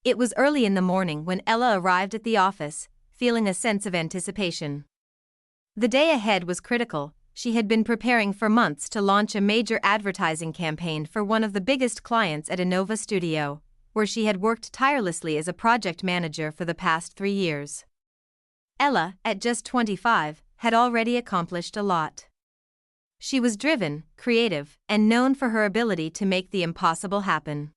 It was early in the morning when Ella arrived at the office, feeling a sense of anticipation. The day ahead was critical. She had been preparing for months to launch a major advertising campaign for one of the biggest clients at Innova Studio, where she had worked tirelessly as a project manager for the past 3 years. Ella, at just 25, had already accomplished a lot. She was driven, creative, and known for her ability to make the impossible happen.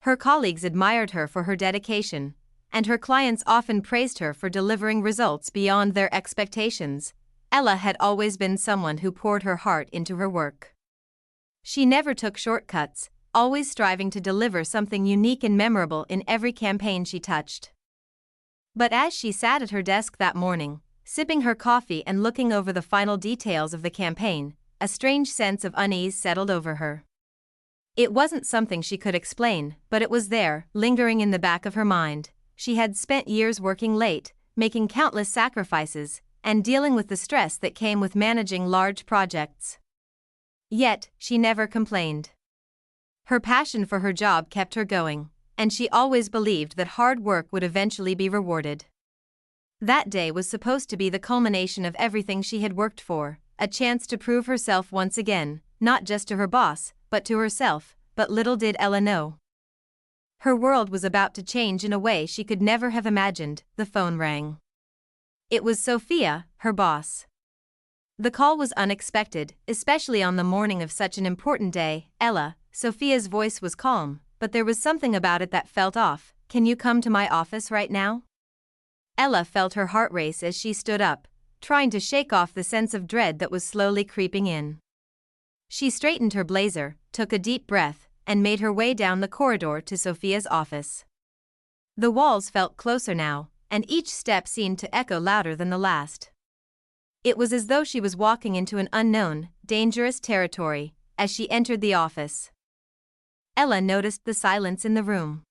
Her colleagues admired her for her dedication, and her clients often praised her for delivering results beyond their expectations. Ella had always been someone who poured her heart into her work. She never took shortcuts, always striving to deliver something unique and memorable in every campaign she touched. But as she sat at her desk that morning, sipping her coffee and looking over the final details of the campaign, a strange sense of unease settled over her. It wasn't something she could explain, but it was there, lingering in the back of her mind. She had spent years working late, making countless sacrifices, and dealing with the stress that came with managing large projects. Yet, she never complained. Her passion for her job kept her going, and she always believed that hard work would eventually be rewarded. That day was supposed to be the culmination of everything she had worked for, a chance to prove herself once again, not just to her boss, but to herself, but little did Ella know. Her world was about to change in a way she could never have imagined. The phone rang. It was Sophia, her boss. The call was unexpected, especially on the morning of such an important day. Ella, Sophia's voice was calm, but there was something about it that felt off. Can you come to my office right now? Ella felt her heart race as she stood up, trying to shake off the sense of dread that was slowly creeping in. She straightened her blazer, took a deep breath, and made her way down the corridor to Sophia's office. The walls felt closer now, and each step seemed to echo louder than the last. It was as though she was walking into an unknown, dangerous territory as she entered the office. Ella noticed the silence in the room.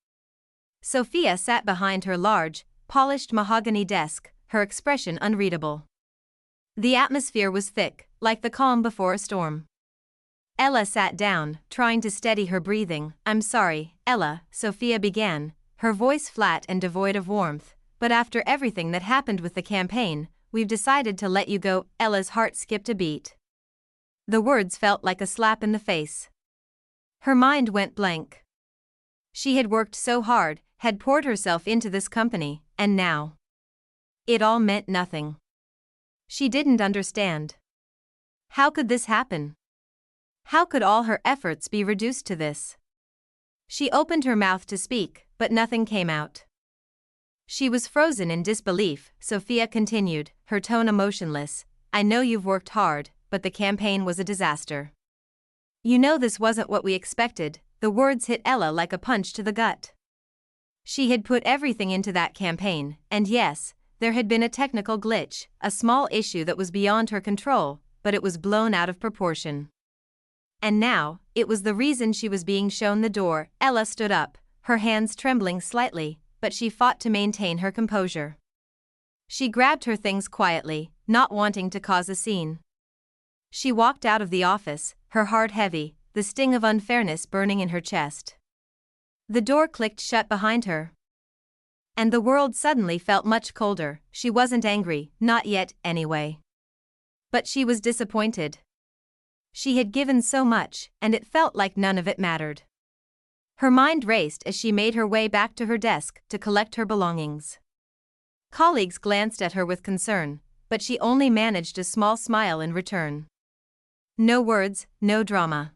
Sophia sat behind her large, polished mahogany desk, her expression unreadable. The atmosphere was thick, like the calm before a storm. Ella sat down, trying to steady her breathing. I'm sorry, Ella, Sophia began, her voice flat and devoid of warmth, but after everything that happened with the campaign, we've decided to let you go. Ella's heart skipped a beat. The words felt like a slap in the face. Her mind went blank. She had worked so hard, had poured herself into this company, and now it all meant nothing. She didn't understand. How could this happen? How could all her efforts be reduced to this? She opened her mouth to speak, but nothing came out. She was frozen in disbelief. Sophia continued, her tone emotionless. I know you've worked hard, but the campaign was a disaster. You know this wasn't what we expected. The words hit Ella like a punch to the gut. She had put everything into that campaign, and yes, there had been a technical glitch, a small issue that was beyond her control, but it was blown out of proportion. And now, it was the reason she was being shown the door. Ella stood up, her hands trembling slightly, but she fought to maintain her composure. She grabbed her things quietly, not wanting to cause a scene. She walked out of the office, her heart heavy, the sting of unfairness burning in her chest. The door clicked shut behind her. And the world suddenly felt much colder. She wasn't angry, not yet, anyway. But she was disappointed. She had given so much, and it felt like none of it mattered. Her mind raced as she made her way back to her desk to collect her belongings. Colleagues glanced at her with concern, but she only managed a small smile in return. No words, no drama.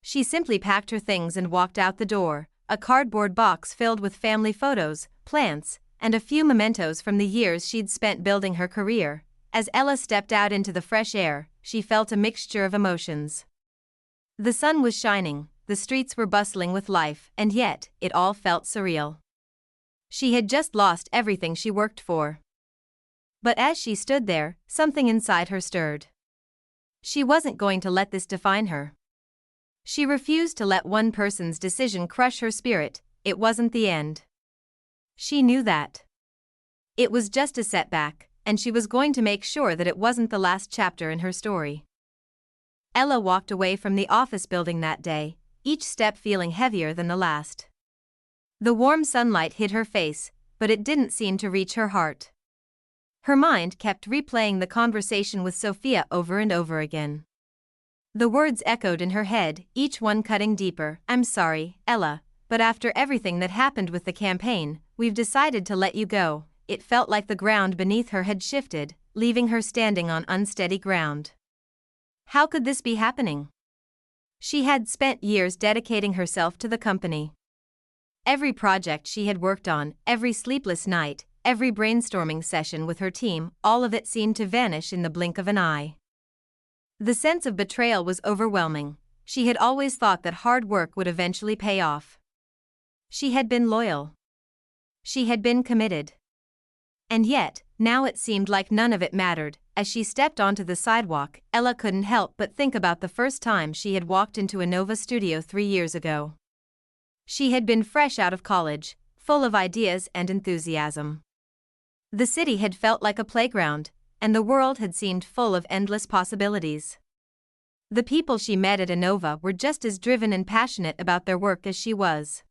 She simply packed her things and walked out the door, a cardboard box filled with family photos, plants, and a few mementos from the years she'd spent building her career. As Ella stepped out into the fresh air, she felt a mixture of emotions. The sun was shining, the streets were bustling with life, and yet, it all felt surreal. She had just lost everything she worked for. But as she stood there, something inside her stirred. She wasn't going to let this define her. She refused to let one person's decision crush her spirit. It wasn't the end. She knew that. It was just a setback, and she was going to make sure that it wasn't the last chapter in her story. Ella walked away from the office building that day, each step feeling heavier than the last. The warm sunlight hit her face, but it didn't seem to reach her heart. Her mind kept replaying the conversation with Sophia over and over again. The words echoed in her head, each one cutting deeper. "I'm sorry, Ella, but after everything that happened with the campaign, we've decided to let you go." It felt like the ground beneath her had shifted, leaving her standing on unsteady ground. How could this be happening? She had spent years dedicating herself to the company. Every project she had worked on, every sleepless night, every brainstorming session with her team, all of it seemed to vanish in the blink of an eye. The sense of betrayal was overwhelming. She had always thought that hard work would eventually pay off. She had been loyal. She had been committed. And yet, now it seemed like none of it mattered. As she stepped onto the sidewalk, Ella couldn't help but think about the first time she had walked into a Nova studio 3 years ago. She had been fresh out of college, full of ideas and enthusiasm. The city had felt like a playground, and the world had seemed full of endless possibilities. The people she met at Innova were just as driven and passionate about their work as she was.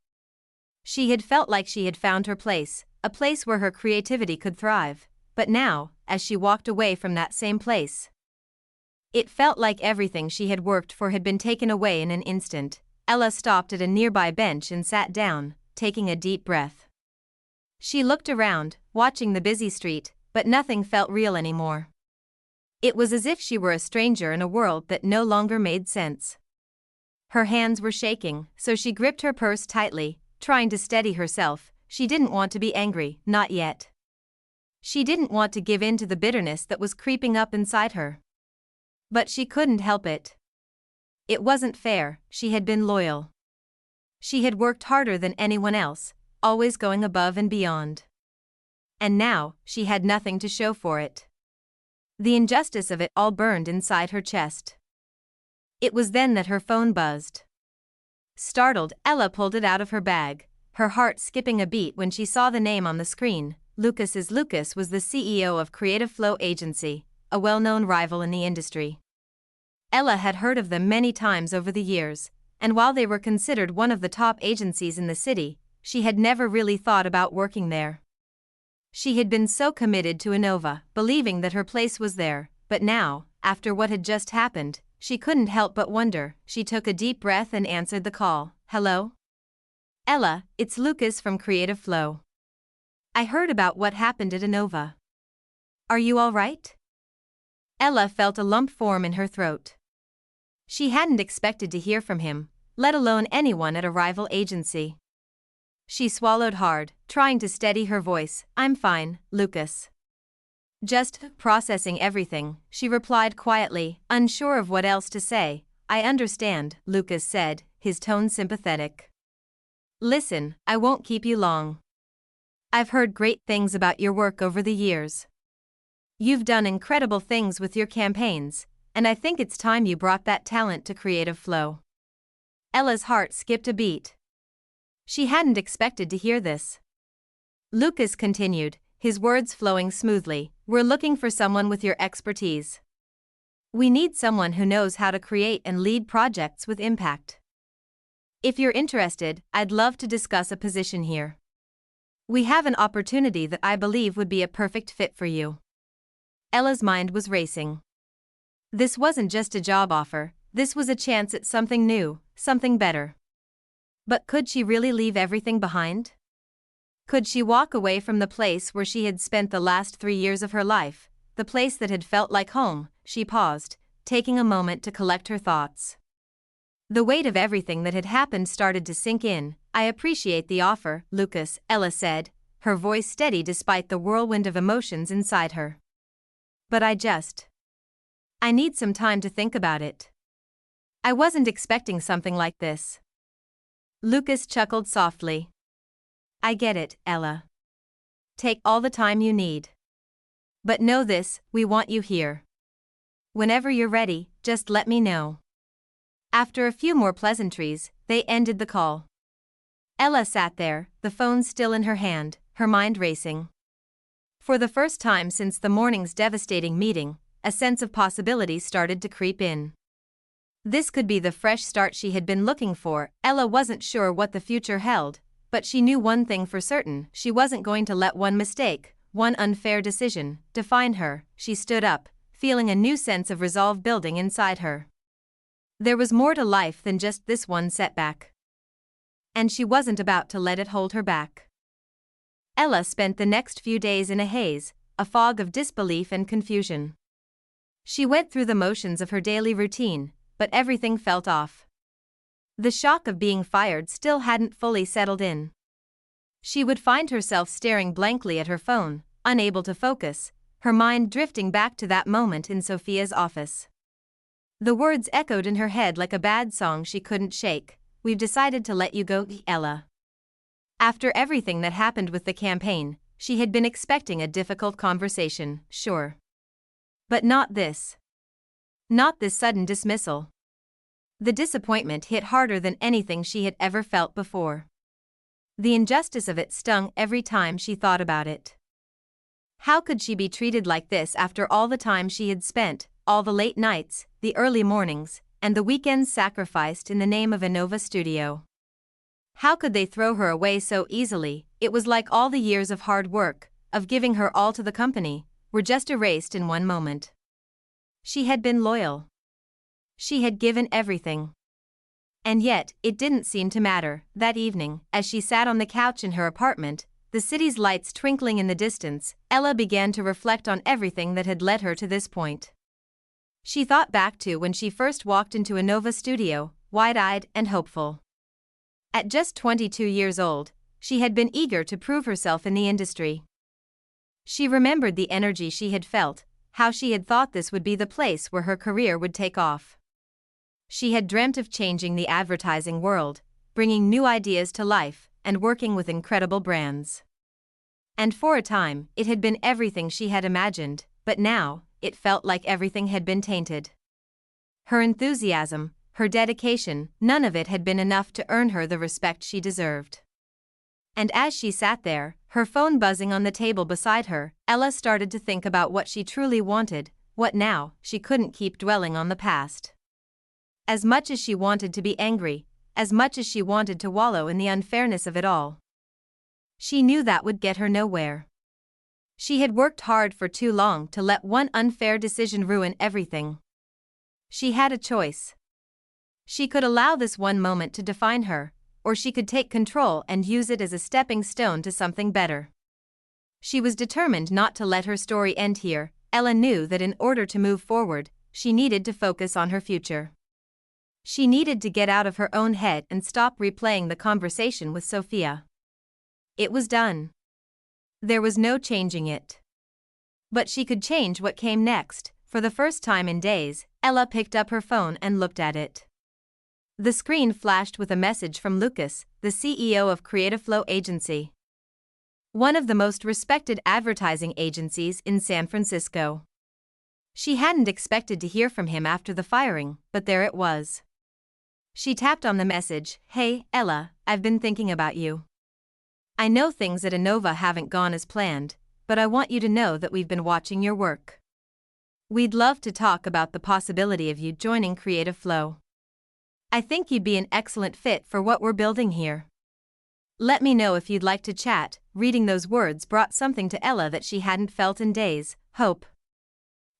She had felt like she had found her place, a place where her creativity could thrive, but now, as she walked away from that same place, it felt like everything she had worked for had been taken away in an instant. Ella stopped at a nearby bench and sat down, taking a deep breath. She looked around, watching the busy street, but nothing felt real anymore. It was as if she were a stranger in a world that no longer made sense. Her hands were shaking, so she gripped her purse tightly, trying to steady herself. She didn't want to be angry, not yet. She didn't want to give in to the bitterness that was creeping up inside her. But she couldn't help it. It wasn't fair. She had been loyal. She had worked harder than anyone else, always going above and beyond. And now, she had nothing to show for it. The injustice of it all burned inside her chest. It was then that her phone buzzed. Startled, Ella pulled it out of her bag, her heart skipping a beat when she saw the name on the screen. Lucas was the CEO of Creative Flow Agency, a well-known rival in the industry. Ella had heard of them many times over the years, and while they were considered one of the top agencies in the city, she had never really thought about working there. She had been so committed to Innova, believing that her place was there, but now, after what had just happened, she couldn't help but wonder. She took a deep breath and answered the call. "Hello? Ella, it's Lucas from Creative Flow. I heard about what happened at Innova. Are you all right?" Ella felt a lump form in her throat. She hadn't expected to hear from him, let alone anyone at a rival agency. She swallowed hard, trying to steady her voice. "I'm fine, Lucas. Just processing everything," she replied quietly, unsure of what else to say. "I understand," Lucas said, his tone sympathetic. "Listen, I won't keep you long. I've heard great things about your work over the years. You've done incredible things with your campaigns, and I think it's time you brought that talent to Creative Flow." Ella's heart skipped a beat. She hadn't expected to hear this. Lucas continued, his words flowing smoothly. "We're looking for someone with your expertise. We need someone who knows how to create and lead projects with impact. If you're interested, I'd love to discuss a position here. We have an opportunity that I believe would be a perfect fit for you." Ella's mind was racing. This wasn't just a job offer, this was a chance at something new, something better. But could she really leave everything behind? Could she walk away from the place where she had spent the last 3 years of her life, the place that had felt like home? She paused, taking a moment to collect her thoughts. The weight of everything that had happened started to sink in. "I appreciate the offer, Lucas," Ella said, her voice steady despite the whirlwind of emotions inside her. "But I need some time to think about it. I wasn't expecting something like this." Lucas chuckled softly. "I get it, Ella. Take all the time you need. But know this, we want you here. Whenever you're ready, just let me know." After a few more pleasantries, they ended the call. Ella sat there, the phone still in her hand, her mind racing. For the first time since the morning's devastating meeting, a sense of possibility started to creep in. This could be the fresh start she had been looking for. Ella wasn't sure what the future held, But she knew one thing for certain: she wasn't going to let one mistake, one unfair decision, define her. She stood up, feeling a new sense of resolve building inside her. There was more to life than just this one setback. And she wasn't about to let it hold her back. Ella spent the next few days in a haze, a fog of disbelief and confusion. She went through the motions of her daily routine, but everything felt off. The shock of being fired still hadn't fully settled in. She would find herself staring blankly at her phone, unable to focus, her mind drifting back to that moment in Sophia's office. The words echoed in her head like a bad song she couldn't shake. "We've decided to let you go, Ella." After everything that happened with the campaign, she had been expecting a difficult conversation, sure. But not this. Not this sudden dismissal. The disappointment hit harder than anything she had ever felt before. The injustice of it stung every time she thought about it. How could she be treated like this after all the time she had spent, all the late nights, the early mornings, and the weekends sacrificed in the name of Innova Studio? How could they throw her away so easily? It was like all the years of hard work, of giving her all to the company, were just erased in one moment. She had been loyal. She had given everything. And yet, it didn't seem to matter. That evening, as she sat on the couch in her apartment, the city's lights twinkling in the distance, Ella began to reflect on everything that had led her to this point. She thought back to when she first walked into Innova Studio, wide-eyed and hopeful. At just 22 years old, she had been eager to prove herself in the industry. She remembered the energy she had felt, how she had thought this would be the place where her career would take off. She had dreamt of changing the advertising world, bringing new ideas to life, and working with incredible brands. And for a time, it had been everything she had imagined, but now, it felt like everything had been tainted. Her enthusiasm, her dedication, none of it had been enough to earn her the respect she deserved. And as she sat there, her phone buzzing on the table beside her, Ella started to think about what she truly wanted. What now? She couldn't keep dwelling on the past. As much as she wanted to be angry, as much as she wanted to wallow in the unfairness of it all, she knew that would get her nowhere. She had worked hard for too long to let one unfair decision ruin everything. She had a choice. She could allow this one moment to define her, or she could take control and use it as a stepping stone to something better. She was determined not to let her story end here. Ella knew that in order to move forward, she needed to focus on her future. She needed to get out of her own head and stop replaying the conversation with Sophia. It was done. There was no changing it. But she could change what came next. For the first time in days, Ella picked up her phone and looked at it. The screen flashed with a message from Lucas, the CEO of Creative Flow Agency, one of the most respected advertising agencies in San Francisco. She hadn't expected to hear from him after the firing, but there it was. She tapped on the message. "Hey, Ella, I've been thinking about you. I know things at Innova haven't gone as planned, but I want you to know that we've been watching your work. We'd love to talk about the possibility of you joining Creative Flow. I think you'd be an excellent fit for what we're building here. Let me know if you'd like to chat." Reading those words brought something to Ella that she hadn't felt in days: hope.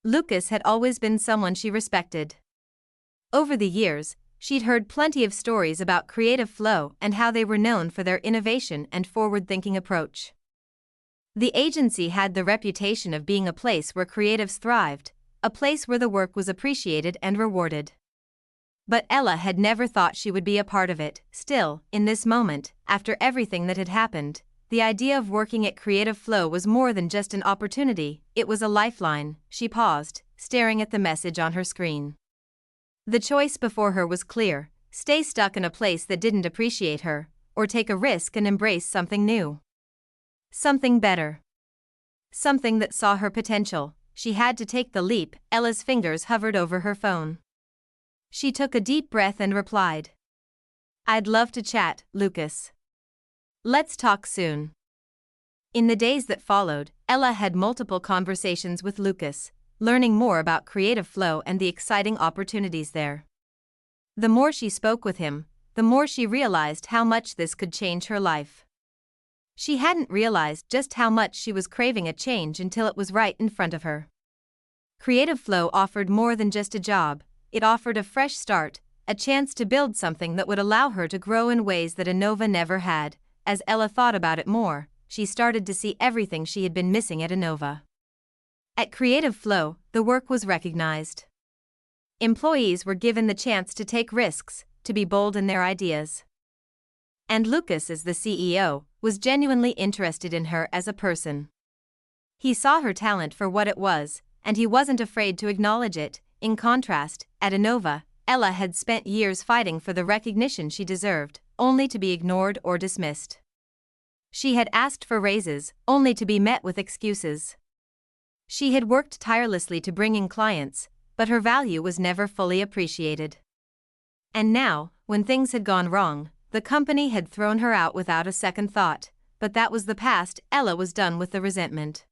Lucas had always been someone she respected. Over the years, she'd heard plenty of stories about Creative Flow and how they were known for their innovation and forward-thinking approach. The agency had the reputation of being a place where creatives thrived, a place where the work was appreciated and rewarded. But Ella had never thought she would be a part of it. Still, in this moment, after everything that had happened, the idea of working at Creative Flow was more than just an opportunity, it was a lifeline. She paused, staring at the message on her screen. The choice before her was clear: stay stuck in a place that didn't appreciate her, or take a risk and embrace something new. Something better. Something that saw her potential. She had to take the leap. Ella's fingers hovered over her phone. She took a deep breath and replied, "I'd love to chat, Lucas. Let's talk soon." In the days that followed, Ella had multiple conversations with Lucas, learning more about Creative Flow and the exciting opportunities there. The more she spoke with him, the more she realized how much this could change her life. She hadn't realized just how much she was craving a change until it was right in front of her. Creative Flow offered more than just a job, it offered a fresh start, a chance to build something that would allow her to grow in ways that Innova never had. As Ella thought about it more, she started to see everything she had been missing at Innova. At Creative Flow, the work was recognized. Employees were given the chance to take risks, to be bold in their ideas. And Lucas, as the CEO, was genuinely interested in her as a person. He saw her talent for what it was, and he wasn't afraid to acknowledge it. In contrast, at Innova, Ella had spent years fighting for the recognition she deserved, only to be ignored or dismissed. She had asked for raises, only to be met with excuses. She had worked tirelessly to bring in clients, but her value was never fully appreciated. And now, when things had gone wrong, the company had thrown her out without a second thought, but that was the past. Ella was done with the resentment.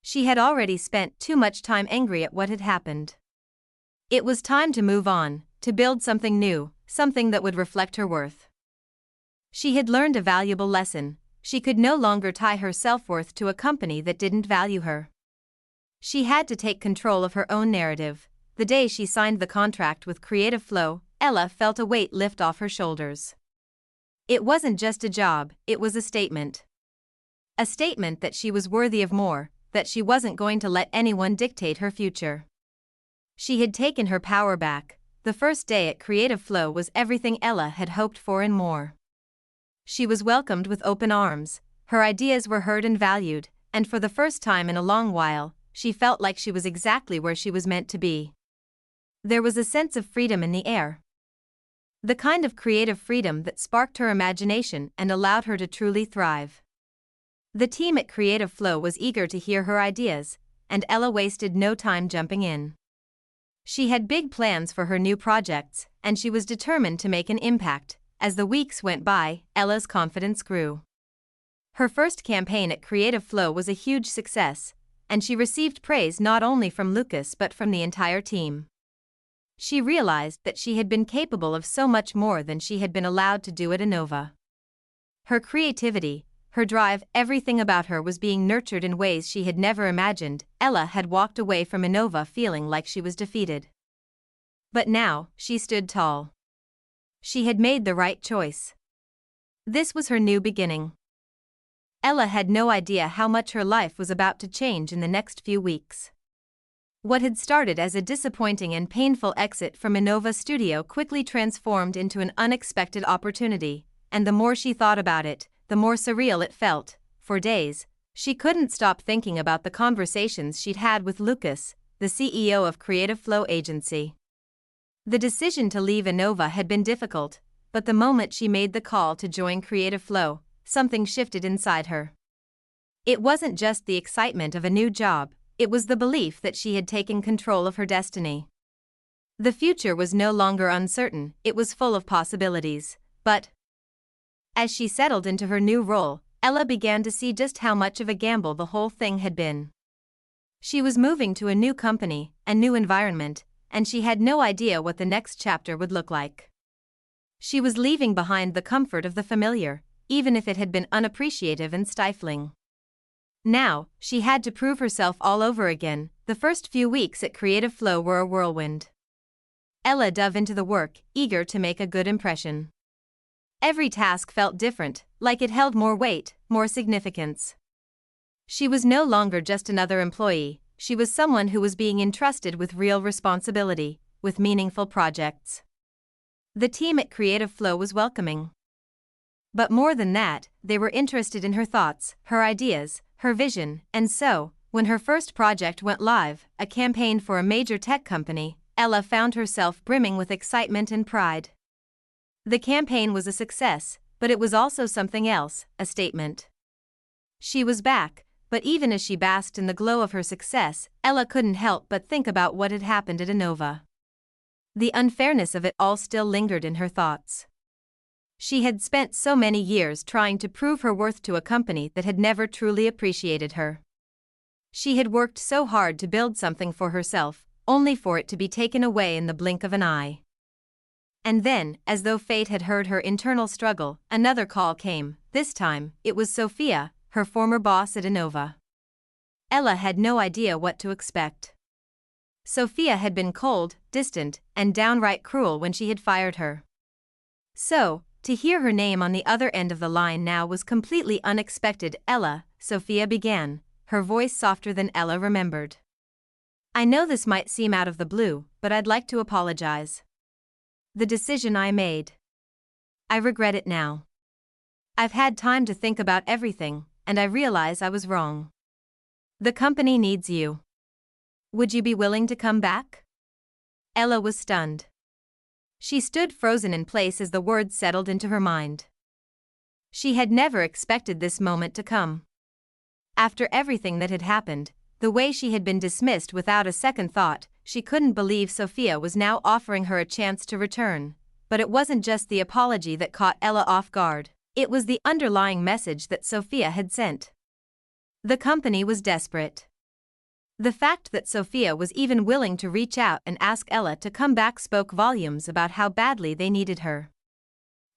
She had already spent too much time angry at what had happened. It was time to move on, to build something new, something that would reflect her worth. She had learned a valuable lesson. She could no longer tie her self-worth to a company that didn't value her. She had to take control of her own narrative. The day she signed the contract with Creative Flow, Ella felt a weight lift off her shoulders. It wasn't just a job, it was a statement. A statement that she was worthy of more, that she wasn't going to let anyone dictate her future. She had taken her power back. The first day at Creative Flow was everything Ella had hoped for and more. She was welcomed with open arms, her ideas were heard and valued, and for the first time in a long while, she felt like she was exactly where she was meant to be. There was a sense of freedom in the air. The kind of creative freedom that sparked her imagination and allowed her to truly thrive. The team at Creative Flow was eager to hear her ideas, and Ella wasted no time jumping in. She had big plans for her new projects, and she was determined to make an impact. As the weeks went by, Ella's confidence grew. Her first campaign at Creative Flow was a huge success, and she received praise not only from Lucas but from the entire team. She realized that she had been capable of so much more than she had been allowed to do at Innova. Her creativity, her drive, everything about her was being nurtured in ways she had never imagined. Ella had walked away from Innova feeling like she was defeated. But now, she stood tall. She had made the right choice. This was her new beginning. Ella had no idea how much her life was about to change in the next few weeks. What had started as a disappointing and painful exit from Innova Studio quickly transformed into an unexpected opportunity, and the more she thought about it, the more surreal it felt. For days, she couldn't stop thinking about the conversations she'd had with Lucas, the CEO of Creative Flow Agency. The decision to leave Innova had been difficult, but the moment she made the call to join Creative Flow, something shifted inside her. It wasn't just the excitement of a new job, it was the belief that she had taken control of her destiny. The future was no longer uncertain, it was full of possibilities, but as she settled into her new role, Ella began to see just how much of a gamble the whole thing had been. She was moving to a new company, a new environment, and she had no idea what the next chapter would look like. She was leaving behind the comfort of the familiar, even if it had been unappreciative and stifling. Now, she had to prove herself all over again. The first few weeks at Creative Flow were a whirlwind. Ella dove into the work, eager to make a good impression. Every task felt different, like it held more weight, more significance. She was no longer just another employee, she was someone who was being entrusted with real responsibility, with meaningful projects. The team at Creative Flow was welcoming. But more than that, they were interested in her thoughts, her ideas, her vision, and so, when her first project went live, a campaign for a major tech company, Ella found herself brimming with excitement and pride. The campaign was a success, but it was also something else, a statement. She was back, but even as she basked in the glow of her success, Ella couldn't help but think about what had happened at Innova. The unfairness of it all still lingered in her thoughts. She had spent so many years trying to prove her worth to a company that had never truly appreciated her. She had worked so hard to build something for herself, only for it to be taken away in the blink of an eye. And then, as though fate had heard her internal struggle, another call came. This time, it was Sophia, her former boss at Innova. Ella had no idea what to expect. Sophia had been cold, distant, and downright cruel when she had fired her. So, to hear her name on the other end of the line now was completely unexpected. Ella, Sophia began, her voice softer than Ella remembered. I know this might seem out of the blue, but I'd like to apologize. The decision I made. I regret it now. I've had time to think about everything, and I realize I was wrong. The company needs you. Would you be willing to come back? Ella was stunned. She stood frozen in place as the words settled into her mind. She had never expected this moment to come. After everything that had happened, the way she had been dismissed without a second thought, she couldn't believe Sophia was now offering her a chance to return. But it wasn't just the apology that caught Ella off guard, it was the underlying message that Sophia had sent. The company was desperate. The fact that Sophia was even willing to reach out and ask Ella to come back spoke volumes about how badly they needed her.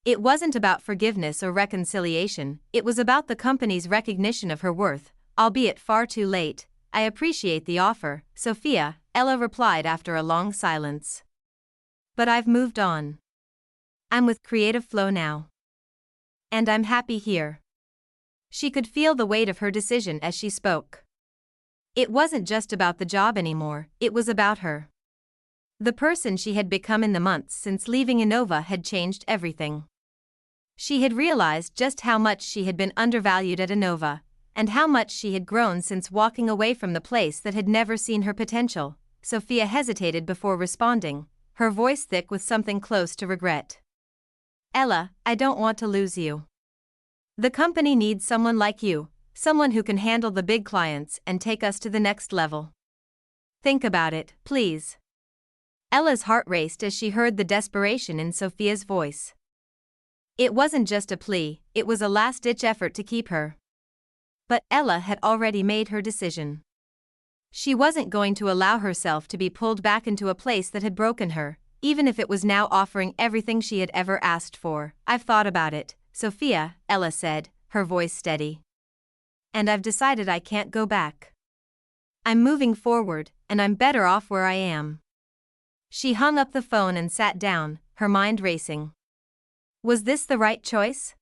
It wasn't about forgiveness or reconciliation, it was about the company's recognition of her worth, albeit far too late. I appreciate the offer, Sophia, Ella replied after a long silence. But I've moved on. I'm with Creative Flow now. And I'm happy here. She could feel the weight of her decision as she spoke. It wasn't just about the job anymore, it was about her. The person she had become in the months since leaving Innova had changed everything. She had realized just how much she had been undervalued at Innova, and how much she had grown since walking away from the place that had never seen her potential. Sophia hesitated before responding, her voice thick with something close to regret. Ella, I don't want to lose you. The company needs someone like you, someone who can handle the big clients and take us to the next level. Think about it, please. Ella's heart raced as she heard the desperation in Sophia's voice. It wasn't just a plea, it was a last-ditch effort to keep her. But Ella had already made her decision. She wasn't going to allow herself to be pulled back into a place that had broken her, even if it was now offering everything she had ever asked for. I've thought about it, Sophia, Ella said, her voice steady. And I've decided I can't go back. I'm moving forward, and I'm better off where I am. She hung up the phone and sat down, her mind racing. Was this the right choice?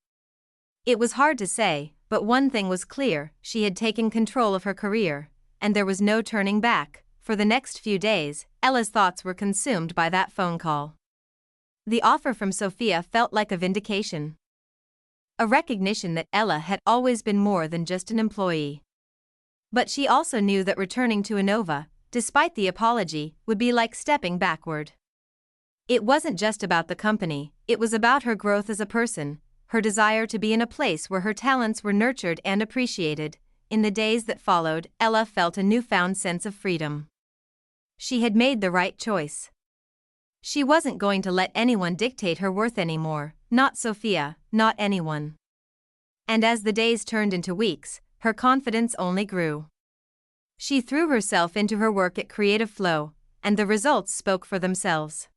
It was hard to say, but one thing was clear, she had taken control of her career, and there was no turning back. For the next few days, Ella's thoughts were consumed by that phone call. The offer from Sophia felt like a vindication. A recognition that Ella had always been more than just an employee. But she also knew that returning to Innova, despite the apology, would be like stepping backward. It wasn't just about the company, it was about her growth as a person, her desire to be in a place where her talents were nurtured and appreciated. In the days that followed, Ella felt a newfound sense of freedom. She had made the right choice. She wasn't going to let anyone dictate her worth anymore, not Sophia, not anyone. And as the days turned into weeks, her confidence only grew. She threw herself into her work at Creative Flow, and the results spoke for themselves.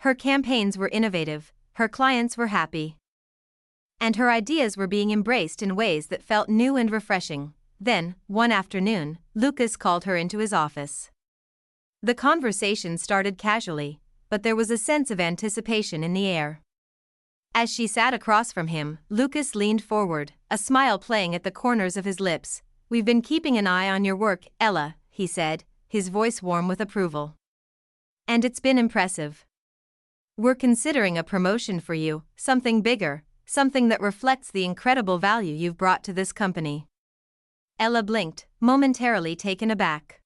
Her campaigns were innovative, her clients were happy. And her ideas were being embraced in ways that felt new and refreshing. Then, one afternoon, Lucas called her into his office. The conversation started casually, but there was a sense of anticipation in the air. As she sat across from him, Lucas leaned forward, a smile playing at the corners of his lips. We've been keeping an eye on your work, Ella, he said, his voice warm with approval. And it's been impressive. We're considering a promotion for you, something bigger, something that reflects the incredible value you've brought to this company. Ella blinked, momentarily taken aback.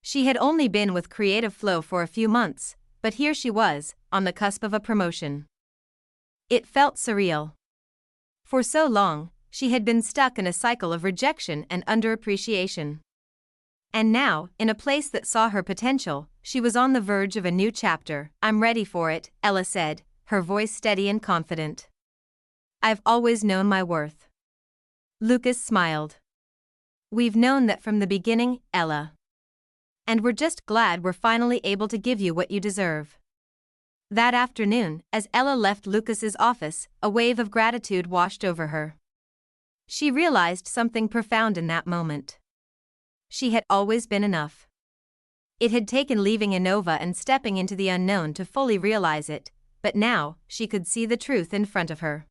She had only been with Creative Flow for a few months, but here she was, on the cusp of a promotion. It felt surreal. For so long, she had been stuck in a cycle of rejection and underappreciation. And now, in a place that saw her potential, she was on the verge of a new chapter. I'm ready for it, Ella said, her voice steady and confident. I've always known my worth. Lucas smiled. We've known that from the beginning, Ella. And we're just glad we're finally able to give you what you deserve. That afternoon, as Ella left Lucas's office, a wave of gratitude washed over her. She realized something profound in that moment. She had always been enough. It had taken leaving Innova and stepping into the unknown to fully realize it, but now, she could see the truth in front of her.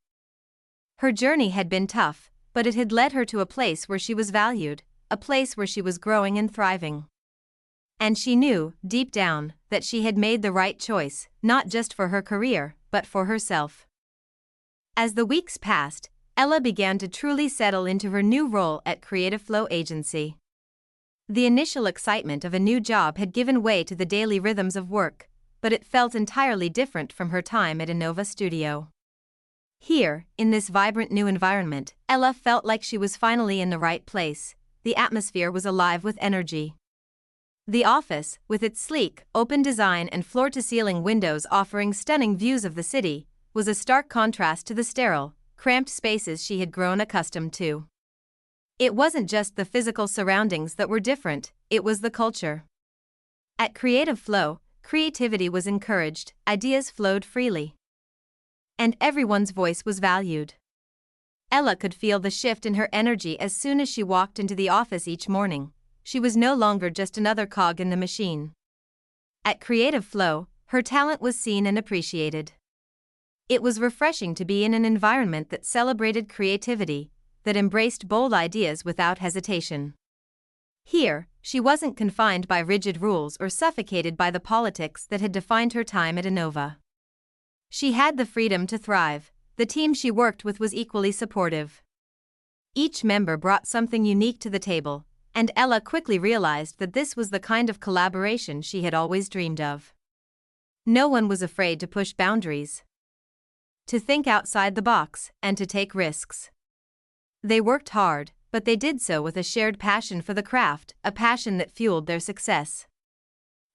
Her journey had been tough, but it had led her to a place where she was valued, a place where she was growing and thriving. And she knew, deep down, that she had made the right choice, not just for her career, but for herself. As the weeks passed, Ella began to truly settle into her new role at Creative Flow Agency. The initial excitement of a new job had given way to the daily rhythms of work, but it felt entirely different from her time at Innova Studio. Here, in this vibrant new environment, Ella felt like she was finally in the right place. The atmosphere was alive with energy. The office, with its sleek, open design and floor-to-ceiling windows offering stunning views of the city, was a stark contrast to the sterile, cramped spaces she had grown accustomed to. It wasn't just the physical surroundings that were different, it was the culture. At Creative Flow, creativity was encouraged, ideas flowed freely. And everyone's voice was valued. Ella could feel the shift in her energy as soon as she walked into the office each morning. She was no longer just another cog in the machine. At Creative Flow, her talent was seen and appreciated. It was refreshing to be in an environment that celebrated creativity, that embraced bold ideas without hesitation. Here, she wasn't confined by rigid rules or suffocated by the politics that had defined her time at Innova. She had the freedom to thrive. The team she worked with was equally supportive. Each member brought something unique to the table, and Ella quickly realized that this was the kind of collaboration she had always dreamed of. No one was afraid to push boundaries, to think outside the box, and to take risks. They worked hard, but they did so with a shared passion for the craft, a passion that fueled their success.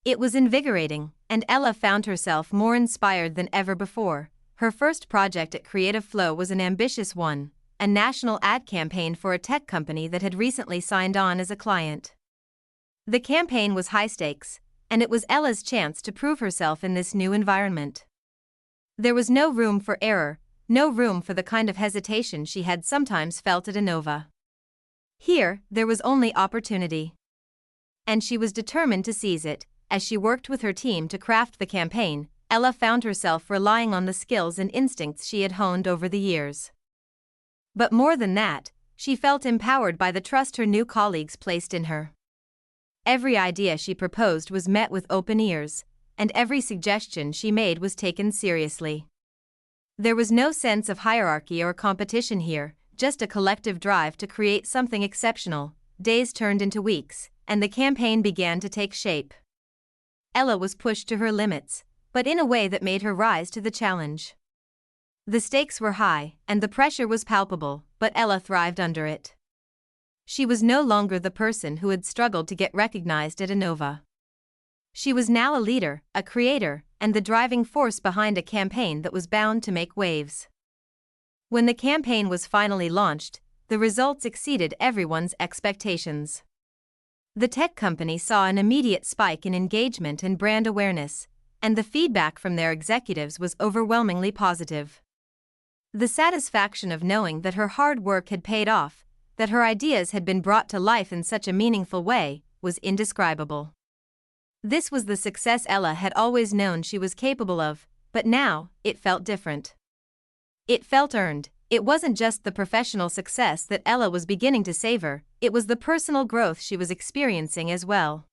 It was invigorating, and Ella found herself more inspired than ever before. Her first project at Creative Flow was an ambitious one, a national ad campaign for a tech company that had recently signed on as a client. The campaign was high stakes, and it was Ella's chance to prove herself in this new environment. There was no room for error, no room for the kind of hesitation she had sometimes felt at Innova. Here, there was only opportunity. And she was determined to seize it. As she worked with her team to craft the campaign, Ella found herself relying on the skills and instincts she had honed over the years. But more than that, she felt empowered by the trust her new colleagues placed in her. Every idea she proposed was met with open ears, and every suggestion she made was taken seriously. There was no sense of hierarchy or competition here, just a collective drive to create something exceptional. Days turned into weeks, and the campaign began to take shape. Ella was pushed to her limits, but in a way that made her rise to the challenge. The stakes were high, and the pressure was palpable, but Ella thrived under it. She was no longer the person who had struggled to get recognized at Innova. She was now a leader, a creator, and the driving force behind a campaign that was bound to make waves. When the campaign was finally launched, the results exceeded everyone's expectations. The tech company saw an immediate spike in engagement and brand awareness, and the feedback from their executives was overwhelmingly positive. The satisfaction of knowing that her hard work had paid off, that her ideas had been brought to life in such a meaningful way, was indescribable. This was the success Ella had always known she was capable of, but now, it felt different. It felt earned. It wasn't just the professional success that Ella was beginning to savor, it was the personal growth she was experiencing as well.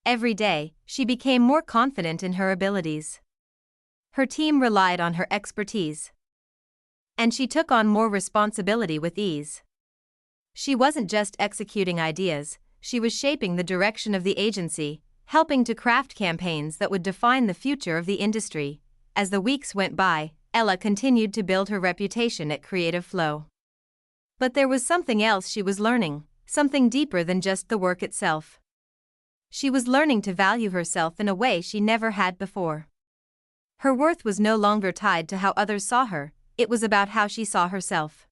Every day, she became more confident in her abilities. Her team relied on her expertise, and she took on more responsibility with ease. She wasn't just executing ideas, she was shaping the direction of the agency, helping to craft campaigns that would define the future of the industry. As the weeks went by, Ella continued to build her reputation at Creative Flow. But there was something else she was learning, something deeper than just the work itself. She was learning to value herself in a way she never had before. Her worth was no longer tied to how others saw her, it was about how she saw herself.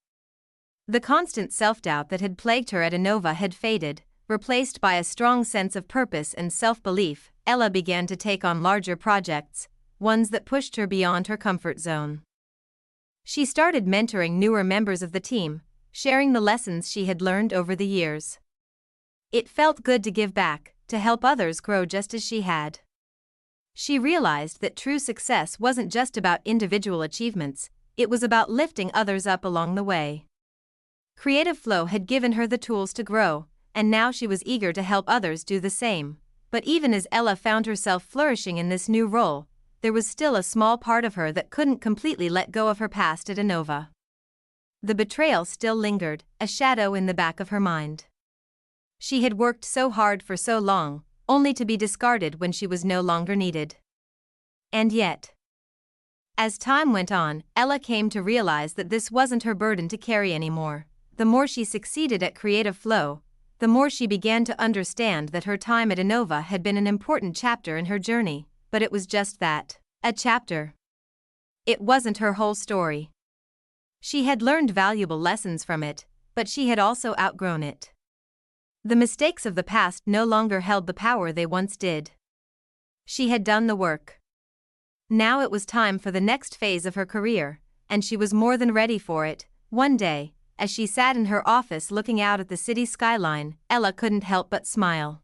The constant self-doubt that had plagued her at Innova had faded, replaced by a strong sense of purpose and self-belief. Ella began to take on larger projects, ones that pushed her beyond her comfort zone. She started mentoring newer members of the team, sharing the lessons she had learned over the years. It felt good to give back, to help others grow just as she had. She realized that true success wasn't just about individual achievements, it was about lifting others up along the way. Creative Flow had given her the tools to grow, and now she was eager to help others do the same. But even as Ella found herself flourishing in this new role, there was still a small part of her that couldn't completely let go of her past at Innova. The betrayal still lingered, a shadow in the back of her mind. She had worked so hard for so long, only to be discarded when she was no longer needed. And yet, as time went on, Ella came to realize that this wasn't her burden to carry anymore. The more she succeeded at Creative Flow, the more she began to understand that her time at Innova had been an important chapter in her journey, but it was just that, a chapter. It wasn't her whole story. She had learned valuable lessons from it, but she had also outgrown it. The mistakes of the past no longer held the power they once did. She had done the work. Now it was time for the next phase of her career, and she was more than ready for it. One day, as she sat in her office looking out at the city skyline, Ella couldn't help but smile.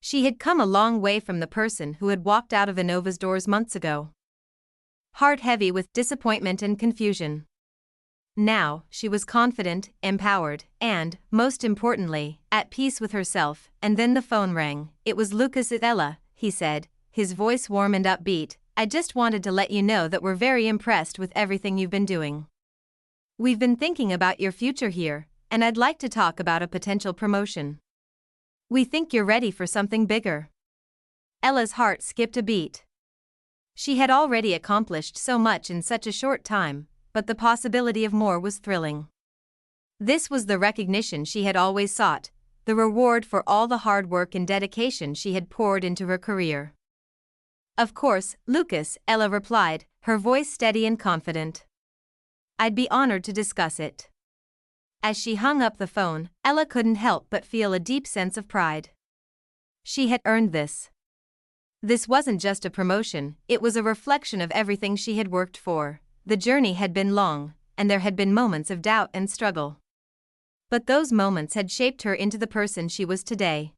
She had come a long way from the person who had walked out of Innova's doors months ago. Heart heavy with disappointment and confusion. Now, she was confident, empowered, and, most importantly, at peace with herself. And then the phone rang. It was Lucas. "It's Ella," he said, his voice warm and upbeat. "I just wanted to let you know that we're very impressed with everything you've been doing. We've been thinking about your future here, and I'd like to talk about a potential promotion. We think you're ready for something bigger." Ella's heart skipped a beat. She had already accomplished so much in such a short time, but the possibility of more was thrilling. This was the recognition she had always sought, the reward for all the hard work and dedication she had poured into her career. "Of course, Lucas," Ella replied, her voice steady and confident. "I'd be honored to discuss it." As she hung up the phone, Ella couldn't help but feel a deep sense of pride. She had earned this. This wasn't just a promotion, it was a reflection of everything she had worked for. The journey had been long, and there had been moments of doubt and struggle. But those moments had shaped her into the person she was today.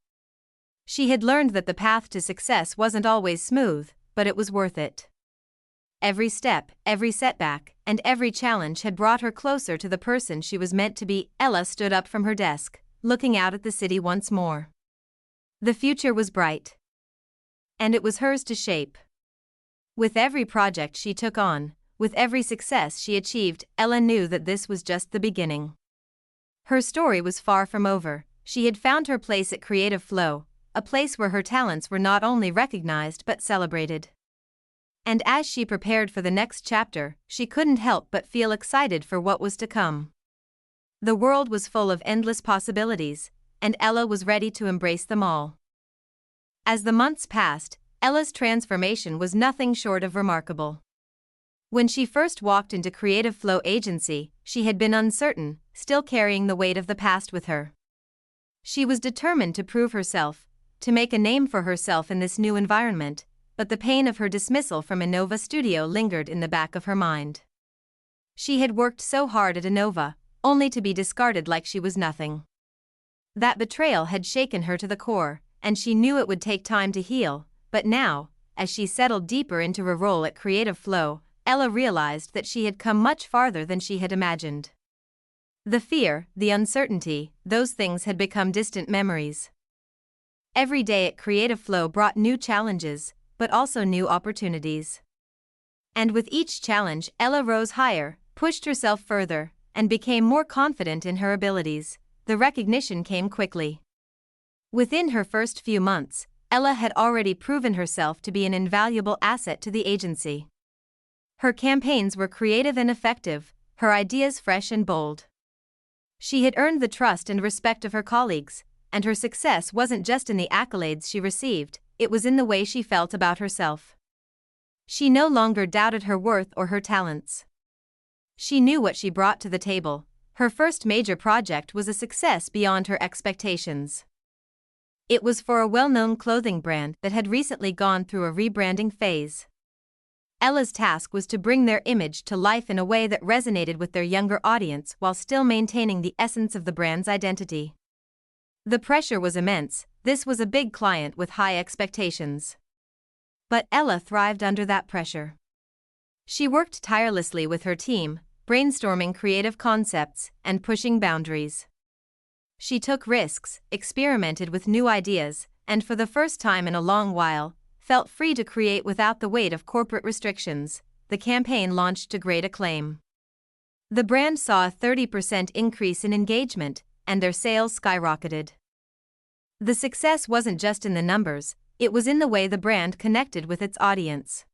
She had learned that the path to success wasn't always smooth, but it was worth it. Every step, every setback, and every challenge had brought her closer to the person she was meant to be. Ella stood up from her desk, looking out at the city once more. The future was bright. And it was hers to shape. With every project she took on, with every success she achieved, Ella knew that this was just the beginning. Her story was far from over. She had found her place at Creative Flow, a place where her talents were not only recognized but celebrated. And as she prepared for the next chapter, she couldn't help but feel excited for what was to come. The world was full of endless possibilities, and Ella was ready to embrace them all. As the months passed, Ella's transformation was nothing short of remarkable. When she first walked into Creative Flow Agency, she had been uncertain, still carrying the weight of the past with her. She was determined to prove herself, to make a name for herself in this new environment, but the pain of her dismissal from Innova Studio lingered in the back of her mind. She had worked so hard at Innova, only to be discarded like she was nothing. That betrayal had shaken her to the core, and she knew it would take time to heal, but now, as she settled deeper into her role at Creative Flow, Ella realized that she had come much farther than she had imagined. The fear, the uncertainty, those things had become distant memories. Every day at Creative Flow brought new challenges, but also new opportunities. And with each challenge, Ella rose higher, pushed herself further, and became more confident in her abilities. The recognition came quickly. Within her first few months, Ella had already proven herself to be an invaluable asset to the agency. Her campaigns were creative and effective, her ideas fresh and bold. She had earned the trust and respect of her colleagues, and her success wasn't just in the accolades she received, it was in the way she felt about herself. She no longer doubted her worth or her talents. She knew what she brought to the table. Her first major project was a success beyond her expectations. It was for a well-known clothing brand that had recently gone through a rebranding phase. Ella's task was to bring their image to life in a way that resonated with their younger audience while still maintaining the essence of the brand's identity. The pressure was immense. This was a big client with high expectations. But Ella thrived under that pressure. She worked tirelessly with her team, brainstorming creative concepts and pushing boundaries. She took risks, experimented with new ideas, and for the first time in a long while, felt free to create without the weight of corporate restrictions. The campaign launched to great acclaim. The brand saw a 30% increase in engagement, and their sales skyrocketed. The success wasn't just in the numbers, it was in the way the brand connected with its audience.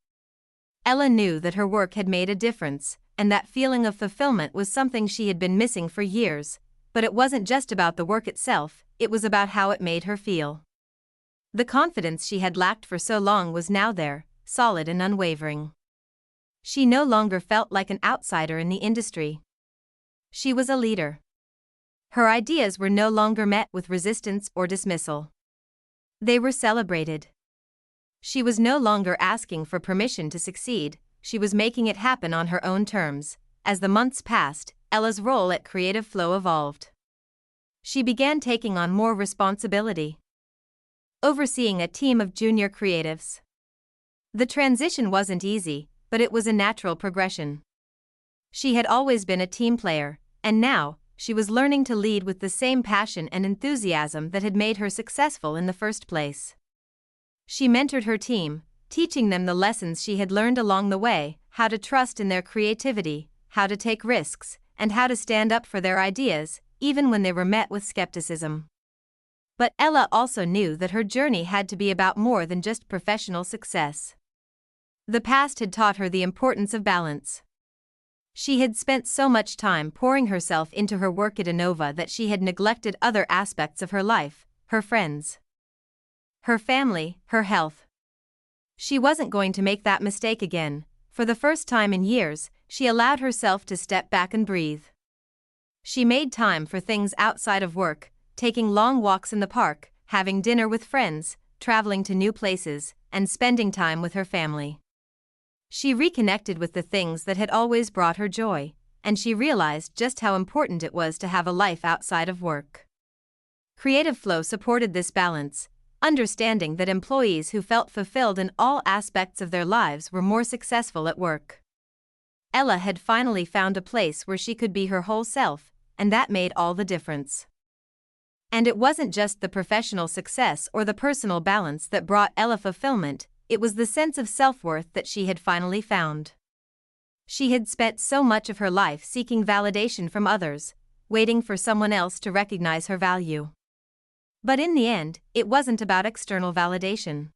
Ella knew that her work had made a difference, and that feeling of fulfillment was something she had been missing for years, but it wasn't just about the work itself, it was about how it made her feel. The confidence she had lacked for so long was now there, solid and unwavering. She no longer felt like an outsider in the industry. She was a leader. Her ideas were no longer met with resistance or dismissal. They were celebrated. She was no longer asking for permission to succeed, she was making it happen on her own terms. As the months passed, Ella's role at Creative Flow evolved. She began taking on more responsibility, overseeing a team of junior creatives. The transition wasn't easy, but it was a natural progression. She had always been a team player, and now, she was learning to lead with the same passion and enthusiasm that had made her successful in the first place. She mentored her team, teaching them the lessons she had learned along the way, how to trust in their creativity, how to take risks, and how to stand up for their ideas, even when they were met with skepticism. But Ella also knew that her journey had to be about more than just professional success. The past had taught her the importance of balance. She had spent so much time pouring herself into her work at Innova that she had neglected other aspects of her life, her friends, her family, her health. She wasn't going to make that mistake again. For the first time in years, she allowed herself to step back and breathe. She made time for things outside of work, taking long walks in the park, having dinner with friends, traveling to new places, and spending time with her family. She reconnected with the things that had always brought her joy, and she realized just how important it was to have a life outside of work. Creative Flow supported this balance, understanding that employees who felt fulfilled in all aspects of their lives were more successful at work. Ella had finally found a place where she could be her whole self, and that made all the difference. And it wasn't just the professional success or the personal balance that brought Ella fulfillment, it was the sense of self-worth that she had finally found. She had spent so much of her life seeking validation from others, waiting for someone else to recognize her value. But in the end, it wasn't about external validation.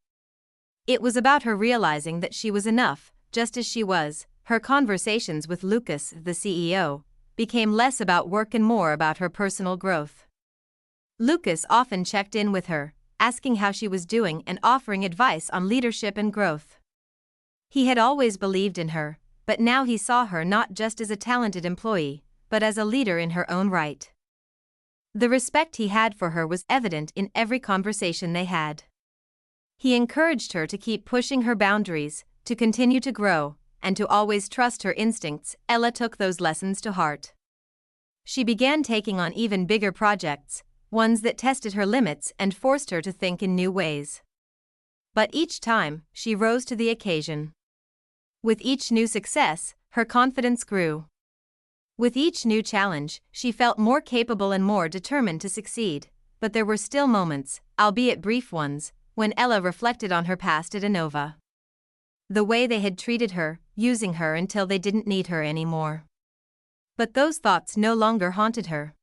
It was about her realizing that she was enough, just as she was. Her conversations with Lucas, the CEO, became less about work and more about her personal growth. Lucas often checked in with her, asking how she was doing and offering advice on leadership and growth. He had always believed in her, but now he saw her not just as a talented employee, but as a leader in her own right. The respect he had for her was evident in every conversation they had. He encouraged her to keep pushing her boundaries, to continue to grow, and to always trust her instincts. Ella took those lessons to heart. She began taking on even bigger projects, ones that tested her limits and forced her to think in new ways. But each time, she rose to the occasion. With each new success, her confidence grew. With each new challenge, she felt more capable and more determined to succeed. But there were still moments, albeit brief ones, when Ella reflected on her past at Innova. The way they had treated her, using her until they didn't need her anymore. But those thoughts no longer haunted her.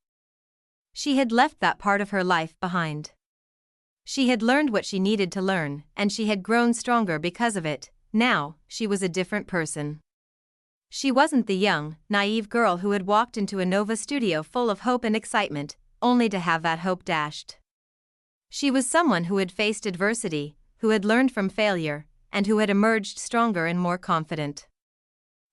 She had left that part of her life behind. She had learned what she needed to learn, and she had grown stronger because of it. Now, she was a different person. She wasn't the young, naive girl who had walked into a Innova studio full of hope and excitement, only to have that hope dashed. She was someone who had faced adversity, who had learned from failure, and who had emerged stronger and more confident.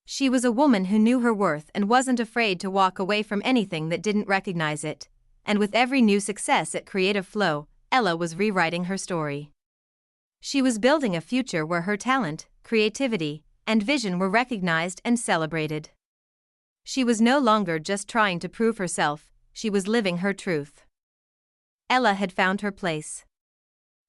She was a woman who knew her worth and wasn't afraid to walk away from anything that didn't recognize it. And with every new success at Creative Flow, Ella was rewriting her story. She was building a future where her talent, creativity, and vision were recognized and celebrated. She was no longer just trying to prove herself, she was living her truth. Ella had found her place.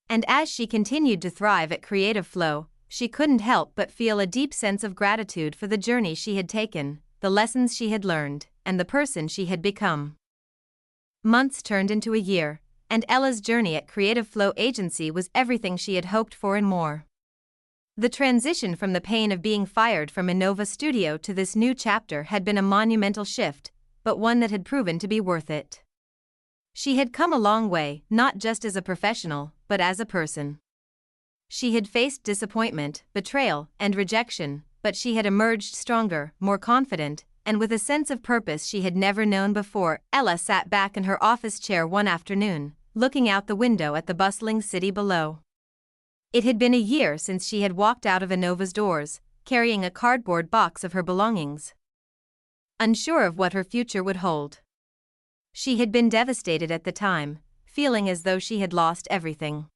And as she continued to thrive at Creative Flow, she couldn't help but feel a deep sense of gratitude for the journey she had taken, the lessons she had learned, and the person she had become. Months turned into a year, and Ella's journey at Creative Flow Agency was everything she had hoped for and more. The transition from the pain of being fired from Innova Studio to this new chapter had been a monumental shift, but one that had proven to be worth it. She had come a long way, not just as a professional, but as a person. She had faced disappointment, betrayal, and rejection, but she had emerged stronger, more confident, and with a sense of purpose she had never known before. Ella sat back in her office chair one afternoon, looking out the window at the bustling city below. It had been a year since she had walked out of Innova's doors, carrying a cardboard box of her belongings. Unsure of what her future would hold. She had been devastated at the time, feeling as though she had lost everything.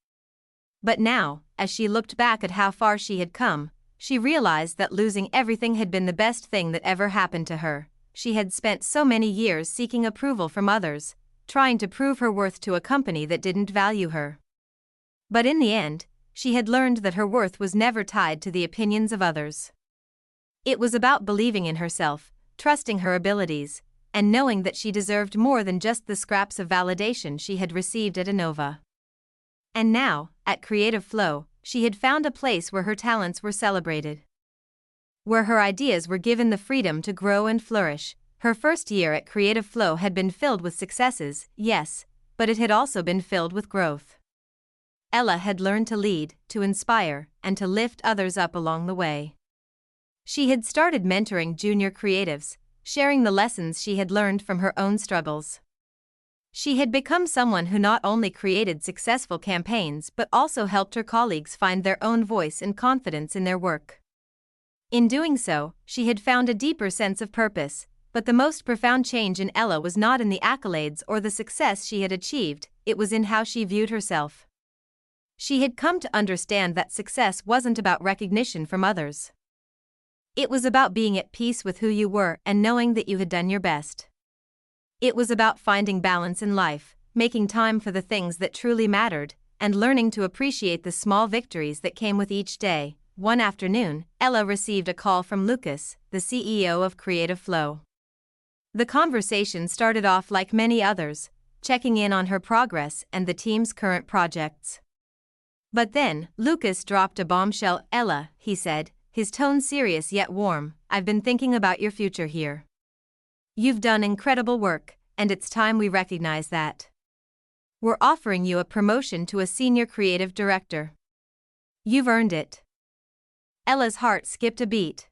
But now, as she looked back at how far she had come, she realized that losing everything had been the best thing that ever happened to her. She had spent so many years seeking approval from others, trying to prove her worth to a company that didn't value her. But in the end, she had learned that her worth was never tied to the opinions of others. It was about believing in herself, trusting her abilities, and knowing that she deserved more than just the scraps of validation she had received at Innova. And now, at Creative Flow, she had found a place where her talents were celebrated. Where her ideas were given the freedom to grow and flourish. Her first year at Creative Flow had been filled with successes, yes, but it had also been filled with growth. Ella had learned to lead, to inspire, and to lift others up along the way. She had started mentoring junior creatives, sharing the lessons she had learned from her own struggles. She had become someone who not only created successful campaigns but also helped her colleagues find their own voice and confidence in their work. In doing so, she had found a deeper sense of purpose, but the most profound change in Ella was not in the accolades or the success she had achieved, it was in how she viewed herself. She had come to understand that success wasn't about recognition from others. It was about being at peace with who you were and knowing that you had done your best. It was about finding balance in life, making time for the things that truly mattered, and learning to appreciate the small victories that came with each day. One afternoon, Ella received a call from Lucas, the CEO of Creative Flow. The conversation started off like many others, checking in on her progress and the team's current projects. But then, Lucas dropped a bombshell. "Ella," he said, his tone serious yet warm, "I've been thinking about your future here. You've done incredible work, and it's time we recognize that. We're offering you a promotion to a senior creative director. You've earned it." Ella's heart skipped a beat.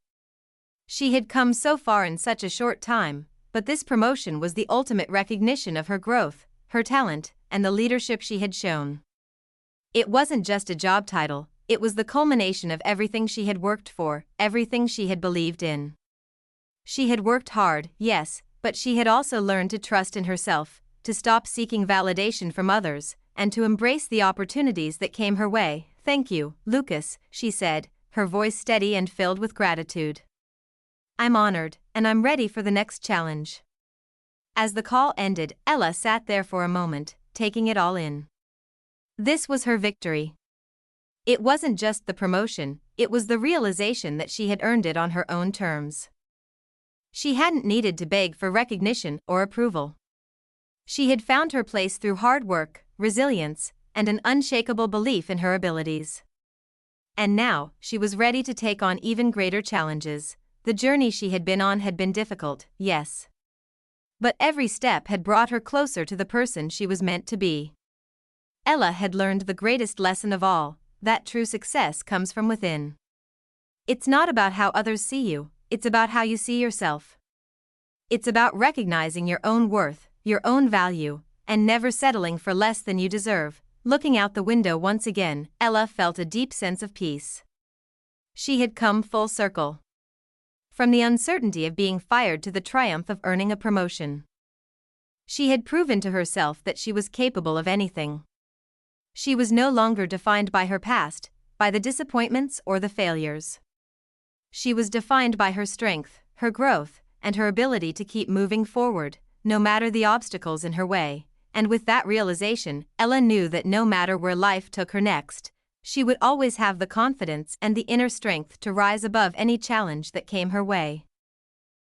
She had come so far in such a short time, but this promotion was the ultimate recognition of her growth, her talent, and the leadership she had shown. It wasn't just a job title, it was the culmination of everything she had worked for, everything she had believed in. She had worked hard, yes, but she had also learned to trust in herself, to stop seeking validation from others, and to embrace the opportunities that came her way. "Thank you, Lucas," she said, her voice steady and filled with gratitude. "I'm honored, and I'm ready for the next challenge." As the call ended, Ella sat there for a moment, taking it all in. This was her victory. It wasn't just the promotion, it was the realization that she had earned it on her own terms. She hadn't needed to beg for recognition or approval. She had found her place through hard work, resilience, and an unshakable belief in her abilities. And now, she was ready to take on even greater challenges. The journey she had been on had been difficult, yes. But every step had brought her closer to the person she was meant to be. Ella had learned the greatest lesson of all, that true success comes from within. It's not about how others see you, it's about how you see yourself. It's about recognizing your own worth, your own value, and never settling for less than you deserve. Looking out the window once again, Ella felt a deep sense of peace. She had come full circle. From the uncertainty of being fired to the triumph of earning a promotion. She had proven to herself that she was capable of anything. She was no longer defined by her past, by the disappointments or the failures. She was defined by her strength, her growth, and her ability to keep moving forward, no matter the obstacles in her way. And with that realization, Ella knew that no matter where life took her next, she would always have the confidence and the inner strength to rise above any challenge that came her way.